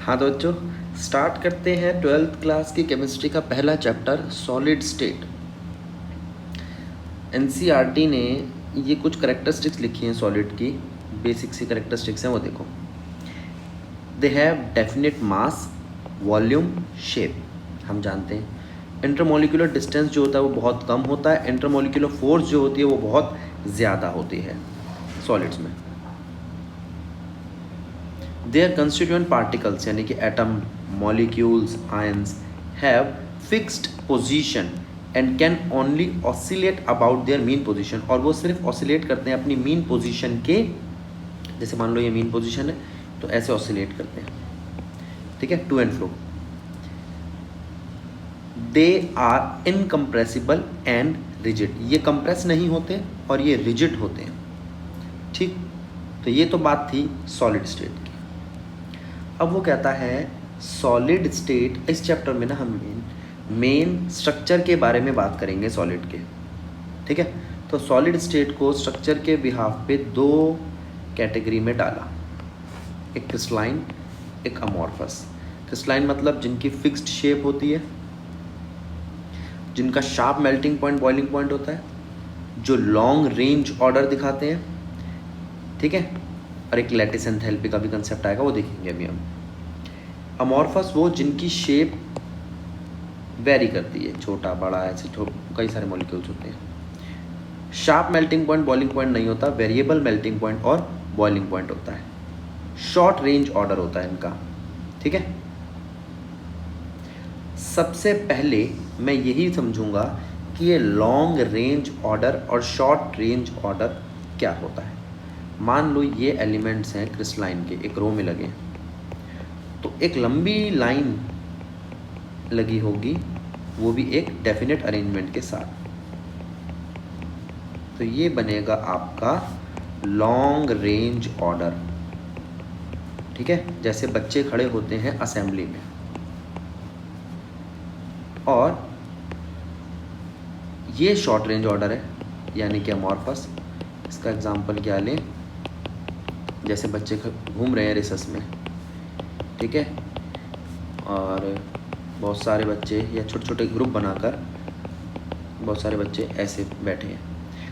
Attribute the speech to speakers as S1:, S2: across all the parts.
S1: हाँ तो बच्चों, स्टार्ट करते हैं 12th क्लास की केमिस्ट्री का पहला चैप्टर सॉलिड स्टेट। एनसीईआरटी ने ये कुछ करेक्टरिस्टिक्स लिखी हैं सॉलिड की, बेसिक सी करेक्टरिस्टिक्स हैं वो देखो। They have definite mass, volume, shape, हम जानते हैं। इंटरमोलिकुलर डिस्टेंस जो होता है वो बहुत कम होता है, इंटरमोलिकुलर फोर्स जो होती है वो बहुत ज़्यादा होती है सॉलिड्स में। देयर कंस्टिट्यूएंट पार्टिकल्स यानी कि atom, molecules, ions have fixed position and can only oscillate about their mean position, और वो सिर्फ ऑसिलेट करते हैं अपनी मीन पोजीशन के, जैसे मान लो ये मीन पोजीशन है तो ऐसे ऑसिलेट करते हैं, ठीक है, to and fro. They are incompressible and rigid, ये कंप्रेस नहीं होते और ये रिजिड होते हैं, ठीक। तो ये तो बात थी सॉलिड स्टेट की। अब वो कहता है सॉलिड स्टेट, इस चैप्टर में ना हम मेन स्ट्रक्चर के बारे में बात करेंगे सॉलिड के, ठीक है। तो सॉलिड स्टेट को स्ट्रक्चर के बिहाफ पे दो कैटेगरी में डाला, एक क्रिस्टलाइन, एक अमॉर्फस। क्रिस्टलाइन मतलब जिनकी फिक्स्ड शेप होती है, जिनका sharp melting point, boiling point होता है, जो लॉन्ग रेंज ऑर्डर दिखाते हैं, ठीक है। और एक लैटिस एंथैल्पी का भी कंसेप्ट आएगा, वो देखेंगे अभी हम। अमॉर्फस वो जिनकी शेप वेरी करती है, छोटा बड़ा ऐसे कई सारे मॉलिक्यूल्स होते हैं। Sharp melting point, boiling point नहीं होता, वेरिएबल मेल्टिंग पॉइंट और बॉइलिंग पॉइंट होता है। शॉर्ट रेंज ऑर्डर होता है इनका, ठीक है। सबसे पहले मैं यही समझूंगा कि ये लॉन्ग रेंज ऑर्डर और शॉर्ट रेंज ऑर्डर क्या होता है। मान लो ये एलिमेंट्स हैं क्रिस्टलाइन के, एक रो में लगे, तो एक लंबी लाइन लगी होगी, वो भी एक डेफिनेट अरेंजमेंट के साथ, तो ये बनेगा आपका लॉन्ग रेंज ऑर्डर, ठीक है। जैसे बच्चे खड़े होते हैं असेंबली में, और ये शॉर्ट रेंज ऑर्डर है यानी कि अमॉर्फस। इसका एग्जांपल क्या लें, जैसे बच्चे घूम रहे हैं रिसर्च में, ठीक है, और बहुत सारे बच्चे या छोटे छोटे ग्रुप बनाकर बहुत सारे बच्चे ऐसे बैठे हैं।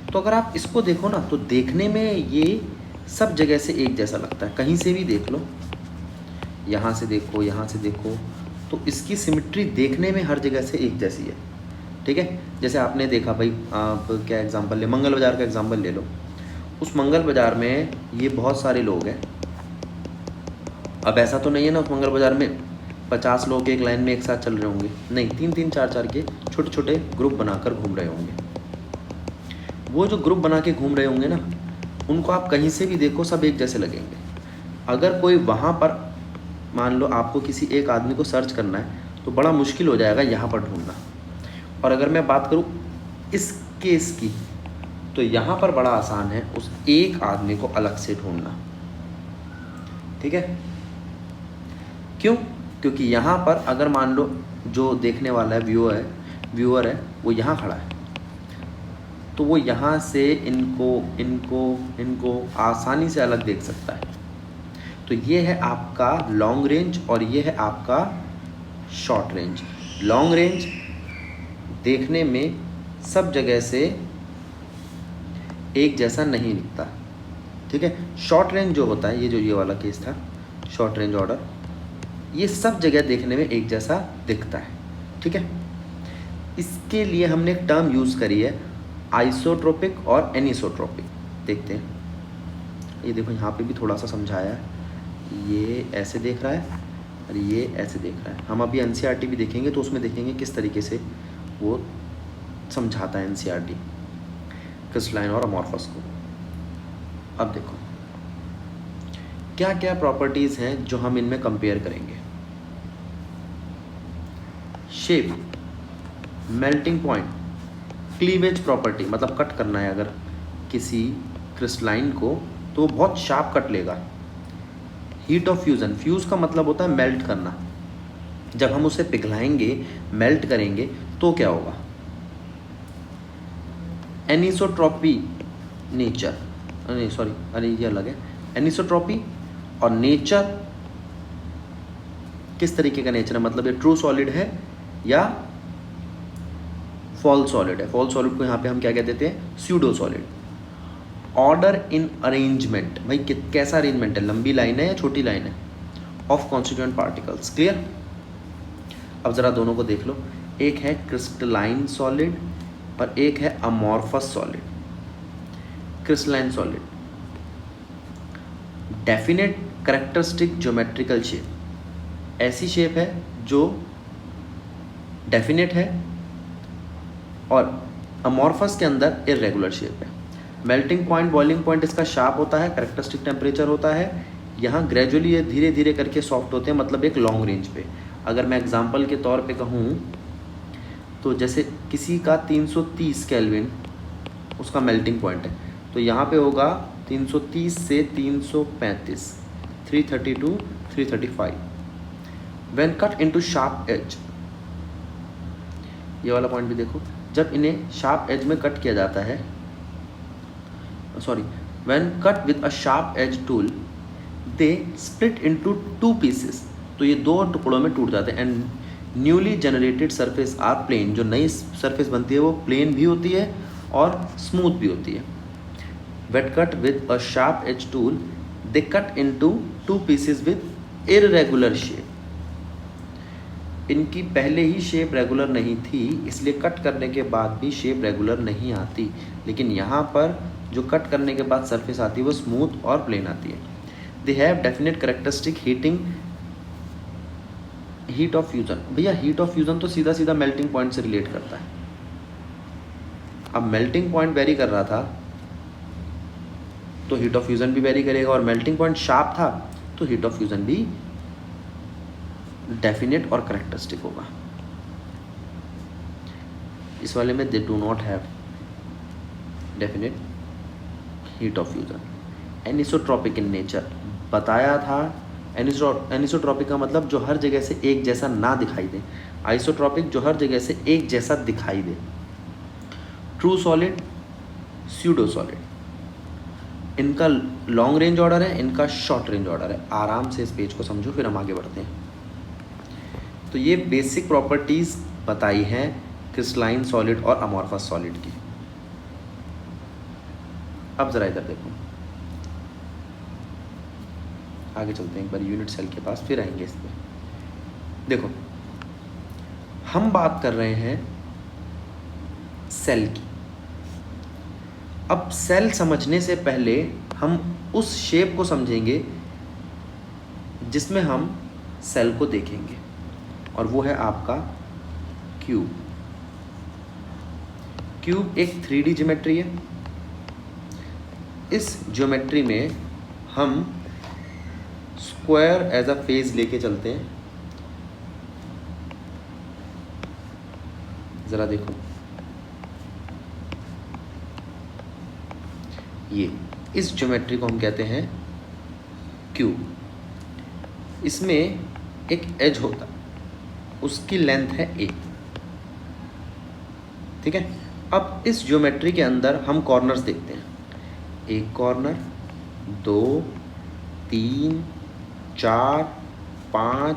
S1: तो अगर आप इसको देखो ना, तो देखने में ये सब जगह से एक जैसा लगता है, कहीं से भी देख लो, यहाँ से देखो, यहाँ से देखो, तो इसकी सिमिट्री देखने में हर जगह से एक जैसी है, ठीक है। जैसे आपने देखा भाई, आप क्या एग्जांपल ले, मंगल बाज़ार का एग्जांपल ले लो। उस मंगल बाज़ार में ये बहुत सारे लोग हैं। अब ऐसा तो नहीं है ना उस मंगल बाज़ार में 50 लोग एक लाइन में एक साथ चल रहे होंगे, नहीं, 3-3, 4-4 के छोटे छोटे ग्रुप बनाकर घूम रहे होंगे। वो जो ग्रुप बना के घूम रहे होंगे ना, उनको आप कहीं से भी देखो सब एक जैसे लगेंगे। अगर कोई वहाँ पर, मान लो आपको किसी एक आदमी को सर्च करना है तो बड़ा मुश्किल हो जाएगा यहाँ पर ढूंढना। और अगर मैं बात करूँ इस केस की, तो यहाँ पर बड़ा आसान है उस एक आदमी को अलग से ढूंढना, ठीक है। क्यों? क्योंकि यहाँ पर अगर मान लो जो देखने वाला है, व्यूअर है, वो यहाँ खड़ा है, तो वो यहाँ से इनको आसानी से अलग देख सकता है। तो ये है आपका लॉन्ग रेंज और ये है आपका शॉर्ट रेंज। लॉन्ग रेंज देखने में सब जगह से एक जैसा नहीं दिखता, ठीक है। शॉर्ट रेंज जो होता है, ये वाला केस था, शॉर्ट रेंज ऑर्डर, ये सब जगह देखने में एक जैसा दिखता है, ठीक है। इसके लिए हमने एक टर्म यूज़ करी है, आइसोट्रोपिक और एनिसोट्रोपिक। देखते हैं, ये देखो यहाँ पे भी थोड़ा सा समझाया है, ये ऐसे देख रहा है और ये ऐसे देख रहा है। हम अभी एनसीईआरटी भी देखेंगे तो उसमें देखेंगे किस तरीके से वो समझाता है एनसीईआरटी क्रिस्टलाइन और अमॉर्फस को। अब देखो क्या क्या प्रॉपर्टीज़ हैं जो हम इनमें कंपेयर करेंगे। Shape, melting point, cleavage property, मतलब कट करना है अगर किसी क्रिस्टलाइन को तो बहुत शार्प कट लेगा। हीट ऑफ फ्यूज़न, फ्यूज़ का मतलब होता है मेल्ट करना। जब हम उसे पिघलाएंगे, मेल्ट करेंगे, तो क्या होगा। एनिसोट्रॉपी, नेचर, नहीं सॉरी, अरे ये अलग है। एनिसोट्रॉपी और नेचर किस तरीके का नेचर है, मतलब ये ट्रू सॉलिड है या फॉल्स सॉलिड है। फॉल्स सॉलिड को यहाँ पे हम क्या कह देते हैं, pseudo solid. Order in arrangement, भाई कैसा अरेंजमेंट है, लंबी लाइन है या छोटी लाइन है, ऑफ कॉन्स्टिट्यूएंट पार्टिकल्स। क्लियर। अब ज़रा दोनों को देख लो, एक है क्रिस्टलाइन सॉलिड और एक है amorphous solid. Crystalline solid, definite characteristic geometrical shape, ऐसी शेप है जो डेफिनेट है, और अमॉर्फस के अंदर इरेगुलर शेप है। मेल्टिंग पॉइंट, बॉइलिंग पॉइंट इसका शार्प होता है, कैरेक्टरिस्टिक टेम्परेचर होता है। यहाँ ग्रेजुअली ये धीरे धीरे करके सॉफ्ट होते हैं, मतलब एक लॉन्ग रेंज पे। अगर मैं एग्जांपल के तौर पे कहूँ तो जैसे किसी का 330 केल्विन उसका मेल्टिंग पॉइंट है, तो यहाँ पे होगा 330 से 335, 332, 335। When cut into sharp edge, ये वाला पॉइंट भी देखो, जब इन्हें शार्प एज में कट किया जाता है, sorry, when cut with a sharp edge tool they split into 2 pieces, तो ये 2 टुकड़ों में टूट जाते हैं। And newly generated surface are plane, जो नई सरफेस बनती है वो प्लेन भी होती है और स्मूथ भी होती है। Wait cut with a sharp edge tool they cut into 2 pieces with irregular shape. इनकी पहले ही शेप रेगुलर नहीं थी, इसलिए कट करने के बाद भी शेप रेगुलर नहीं आती, लेकिन यहाँ पर जो कट करने के बाद सरफेस आती है वो स्मूथ और प्लेन आती है। They have definite characteristic heat of fusion. भैया हीट ऑफ फ्यूजन तो सीधा सीधा मेल्टिंग पॉइंट से रिलेट करता है। अब मेल्टिंग पॉइंट वेरी कर रहा था तो हीट ऑफ फ्यूजन भी वेरी करेगा, और मेल्टिंग पॉइंट शार्प था तो हीट ऑफ फ्यूजन भी डेफिनेट और कैरेक्टरिस्टिक होगा। इस वाले में they do not have definite heat of fusion. Anisotropic in nature बताया था। एनिसोट्रॉपिक का मतलब जो हर जगह से एक जैसा ना दिखाई दे, आइसोट्रॉपिक जो हर जगह से एक जैसा दिखाई दे। ट्रू सॉलिड, स्यूडो सॉलिड, इनका लॉन्ग रेंज ऑर्डर है, इनका शॉर्ट रेंज ऑर्डर है। आराम से इस पेज को समझो, फिर हम आगे बढ़ते हैं। तो ये बेसिक प्रॉपर्टीज़ बताई हैं क्रिस्टलाइन सॉलिड और अमॉर्फस सॉलिड की। अब ज़रा इधर देखो, आगे चलते हैं एक बार यूनिट सेल के पास, फिर आएंगे इस पर। देखो हम बात कर रहे हैं सेल की। अब सेल समझने से पहले हम उस शेप को समझेंगे जिसमें हम सेल को देखेंगे, और वो है आपका क्यूब। क्यूब एक 3D ज्योमेट्री है। इस ज्योमेट्री में हम स्क्वायर एज अ फेज लेके चलते हैं। ज़रा देखो, ये इस ज्योमेट्री को हम कहते हैं क्यूब। इसमें एक एज होता है, उसकी लेंथ है a, ठीक है। अब इस ज्योमेट्री के अंदर हम कॉर्नर्स देखते हैं। एक कॉर्नर, 2, 3, 4, 5,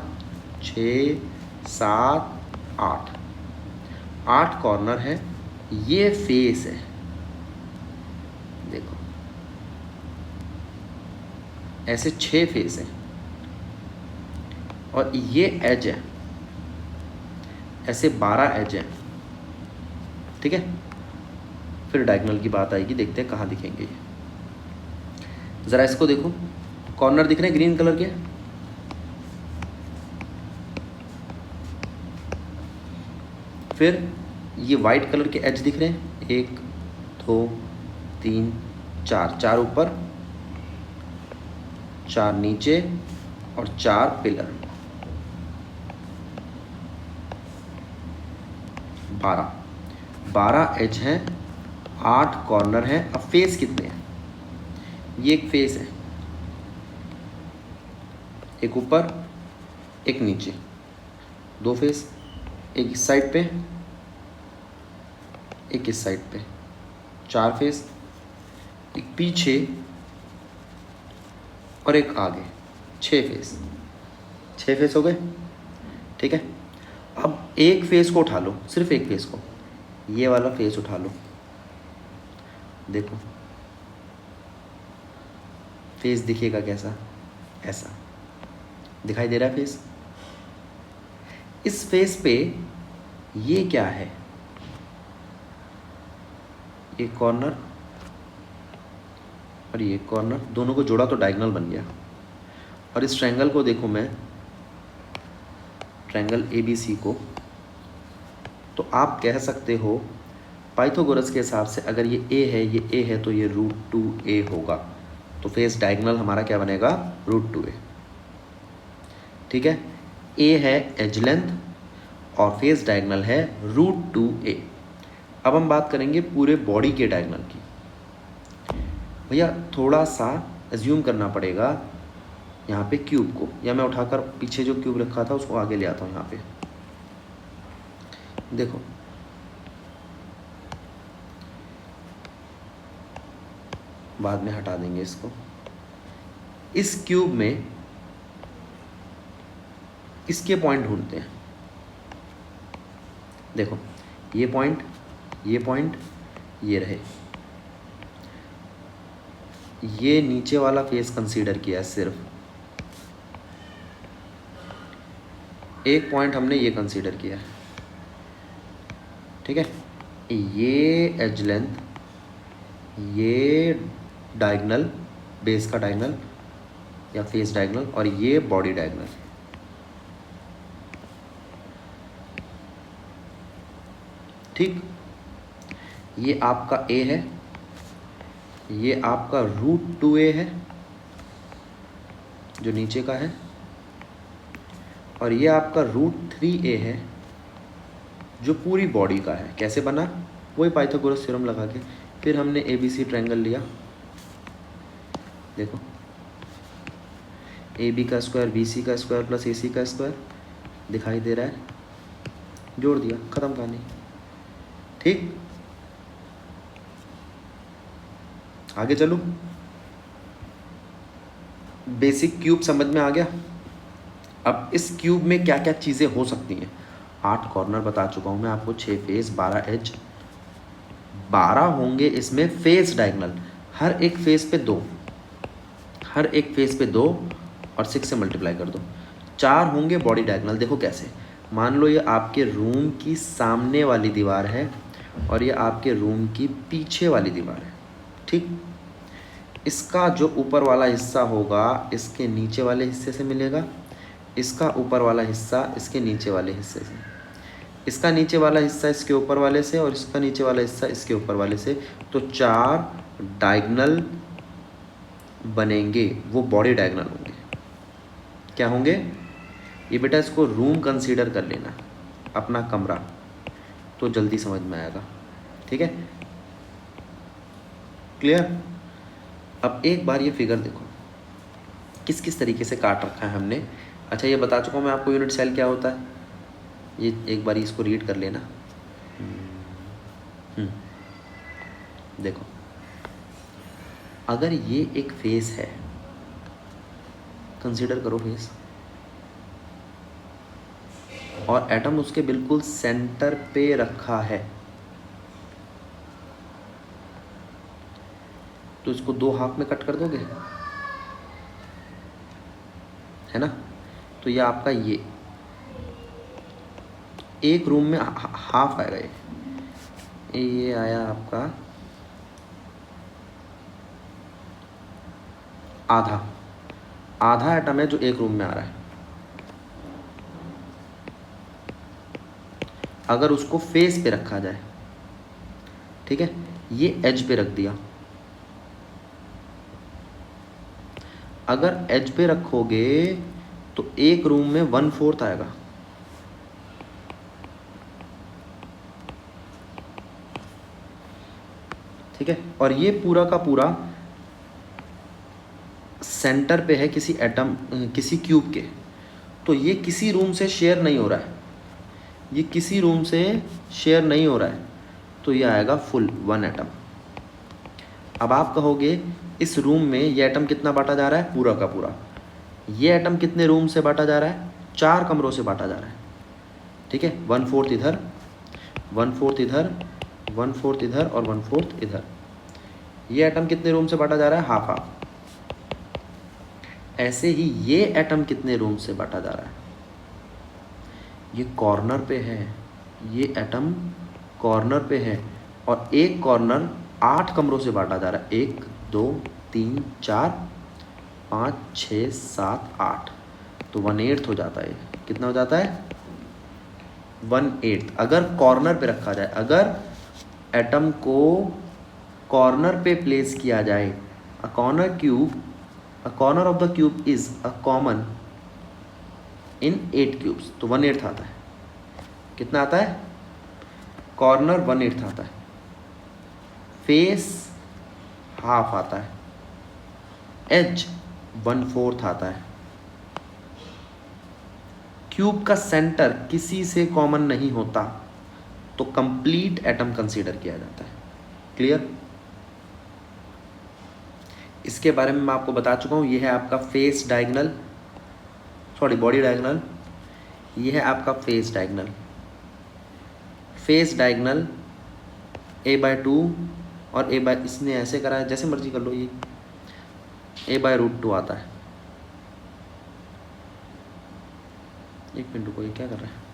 S1: 6, 7, 8, 8 कॉर्नर है। ये फेस है, देखो ऐसे 6 फेस हैं, और ये एज है, ऐसे 12 एज हैं, ठीक है। फिर डायगोनल की बात आएगी, देखते हैं कहाँ दिखेंगे ये। ज़रा इसको देखो, कॉर्नर दिख रहे हैं ग्रीन कलर के, फिर ये वाइट कलर के एज दिख रहे हैं, 1, 2, 3, 4, 4 ऊपर, 4 नीचे और 4 पिलर, 12 एज हैं, 8 कॉर्नर हैं। अब फेस कितने हैं? ये एक फेस है, एक ऊपर एक नीचे, 2 फेस, एक इस साइड पे एक इस साइड पे, 4 फेस, एक पीछे और एक आगे, 6 फेस। 6 फेस हो गए। ठीक है। अब एक फेस को उठा लो, सिर्फ एक फेस को, ये वाला फेस उठा लो, देखो फेस दिखेगा कैसा, ऐसा दिखाई दे रहा है फेस। इस फेस पे ये क्या है, एक कॉर्नर और ये कॉर्नर, दोनों को जोड़ा तो डायगोनल बन गया। और इस ट्रायंगल को देखो मैं, ट्रायंगल ABC को, तो आप कह सकते हो पाइथागोरस के हिसाब से अगर ये A है, ये A है, तो ये √2a होगा। तो फेस डायगोनल हमारा क्या बनेगा, √2a। ठीक है, A है एज लेंथ और फेस डायगोनल है √2a। अब हम बात करेंगे पूरे बॉडी के डायगोनल की। भैया थोड़ा सा एज्यूम करना पड़ेगा यहाँ पे क्यूब को, या मैं उठाकर पीछे जो क्यूब रखा था उसको आगे ले आता हूँ। यहाँ पे देखो, बाद में हटा देंगे इसको। इस क्यूब में इसके पॉइंट ढूंढते हैं। देखो ये पॉइंट, ये पॉइंट, ये रहे, ये नीचे वाला फेस कंसीडर किया है सिर्फ, एक पॉइंट हमने ये कंसीडर किया है। ठीक है, ये एज लेंथ, ये डायगोनल, बेस का डायगोनल या फेस डायगोनल, और ये बॉडी डायगोनल। ठीक, ये आपका A है, ये आपका √2a है जो नीचे का है, और ये आपका √3a है जो पूरी बॉडी का है। कैसे बना, वही पाइथागोरस थ्योरम लगा के। फिर हमने ABC ट्रायंगल लिया, देखो AB का स्क्वायर BC का स्क्वायर प्लस AC का स्क्वायर दिखाई दे रहा है, जोड़ दिया, खत्म कहानी। ठीक, आगे चलो। बेसिक क्यूब समझ में आ गया। अब इस क्यूब में क्या क्या चीज़ें हो सकती हैं। 8 कॉर्नर बता चुका हूँ मैं आपको, 6 फेस, 12 एज, 12 होंगे इसमें फेस डायगोनल, हर एक फेस पे 2, हर एक फेस पे 2 और 6 से मल्टीप्लाई कर दो। 4 होंगे बॉडी डायगोनल। देखो कैसे, मान लो ये आपके रूम की सामने वाली दीवार है और ये आपके रूम की पीछे वाली दीवार है। ठीक, इसका जो ऊपर वाला हिस्सा होगा इसके नीचे वाले हिस्से से मिलेगा, इसका ऊपर वाला हिस्सा इसके नीचे वाले हिस्से से, इसका नीचे वाला हिस्सा इसके ऊपर वाले से, और इसका नीचे वाला हिस्सा इसके ऊपर वाले से। तो 4 डायगोनल बनेंगे, वो बॉडी डायगोनल होंगे। क्या होंगे ये बेटा, इसको रूम कंसीडर कर लेना, अपना कमरा, तो जल्दी समझ में आएगा। ठीक है, क्लियर। अब एक बार ये फिगर देखो किस किस तरीके से काट रखा है हमने। अच्छा, ये बता चुका हूँ मैं आपको यूनिट सेल क्या होता है, ये एक बार इसको रीड कर लेना। देखो, अगर ये एक फेस है, कंसीडर करो फेस, और एटम उसके बिल्कुल सेंटर पे रखा है, तो इसको 2 हाफ में कट कर दोगे, है ना। तो ये आपका, ये एक रूम में हाफ आएगा, ये आया आपका आधा, आधा एटम है जो एक रूम में आ रहा है। अगर उसको फेस पे रखा जाए, ठीक है, ये एज पे रख दिया, अगर एज पे रखोगे तो एक रूम में 1/4 आएगा। ठीक है, और ये पूरा का पूरा सेंटर पे है किसी एटम, किसी क्यूब के, तो ये किसी रूम से शेयर नहीं हो रहा है, ये किसी रूम से शेयर नहीं हो रहा है, तो ये आएगा फुल 1 एटम। अब आप कहोगे इस रूम में ये एटम कितना बांटा जा रहा है, पूरा का पूरा। ये एटम कितने रूम से बांटा जा रहा है, 4 कमरों से बांटा जा रहा है। ठीक है, 1/4 इधर, 1/4 इधर, 1/4 इधर और 1/4 इधर। ये एटम कितने रूम से बांटा जा रहा है? Half half. ऐसे ही ये एटम कितने रूम से बांटा जा रहा है? ये कॉर्नर पे है, ये एटम कॉर्नर पे है और एक कॉर्नर 8 कमरों से बांटा जा रहा है। 1 2 3 4 5 6 7 8, तो 1/8 हो जाता है। कितना हो जाता है? 1/8 अगर कॉर्नर पे रखा जाए, अगर एटम को कॉर्नर पे प्लेस किया जाए, a corner cube, a corner of the cube is a common in 8 cubes, तो 1/8 आता है। कितना आता है? कॉर्नर 1/8 आता है, फेस हाफ आता है, एज 1/4 आता है। क्यूब का सेंटर किसी से कॉमन नहीं होता, तो कंप्लीट एटम कंसीडर किया जाता है। क्लियर? इसके बारे में मैं आपको बता चुका हूँ। ये है आपका face diagonal, sorry body diagonal. ये है आपका face diagonal. Face diagonal a/2 और इसने ऐसे करा है, जैसे मर्जी कर लो, ये a/√2 आता है। एक मिनट रुको, ये क्या कर रहा है?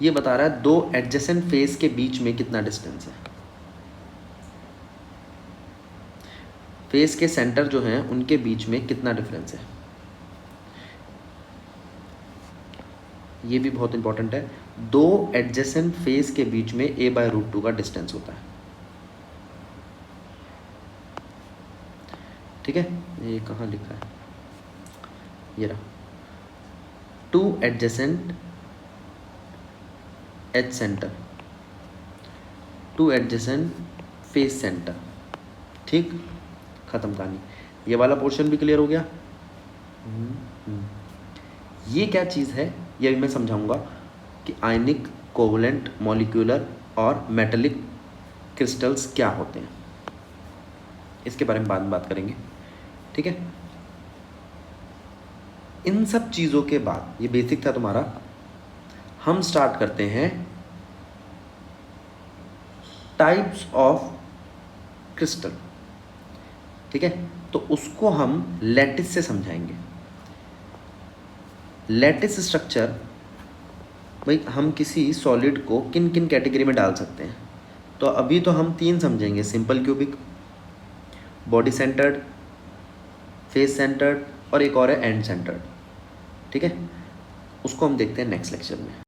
S1: ये बता रहा है 2 एडजेसेंट फेस के बीच में कितना डिस्टेंस है। फेस के सेंटर जो हैं उनके बीच में कितना डिफरेंस है, ये भी बहुत इंपॉर्टेंट है। 2 एडजेसेंट फेस के बीच में a/√2 का डिस्टेंस होता है। ठीक है, ये कहाँ लिखा है? ये रहा, 2 adjacent edge center, 2 adjacent face center. ठीक, खत्म कहानी। ये वाला पोर्शन भी क्लियर हो गया। ये क्या चीज़ है ये भी मैं समझाऊंगा कि आयनिक, कोवलेंट, मॉलिक्यूलर और मेटेलिक क्रिस्टल्स क्या होते हैं, इसके बारे में बाद में बात करेंगे। ठीक है, इन सब चीज़ों के बाद, ये बेसिक था तुम्हारा, हम स्टार्ट करते हैं टाइप्स ऑफ क्रिस्टल। ठीक है, तो उसको हम लैटिस से समझाएंगे। लैटिस स्ट्रक्चर, भाई हम किसी सॉलिड को किन किन कैटेगरी में डाल सकते हैं, तो अभी तो हम 3 समझेंगे, simple cubic, body centred, face centred और एक और है एंड सेंटर्ड। ठीक है, उसको हम देखते हैं नेक्स्ट लेक्चर में।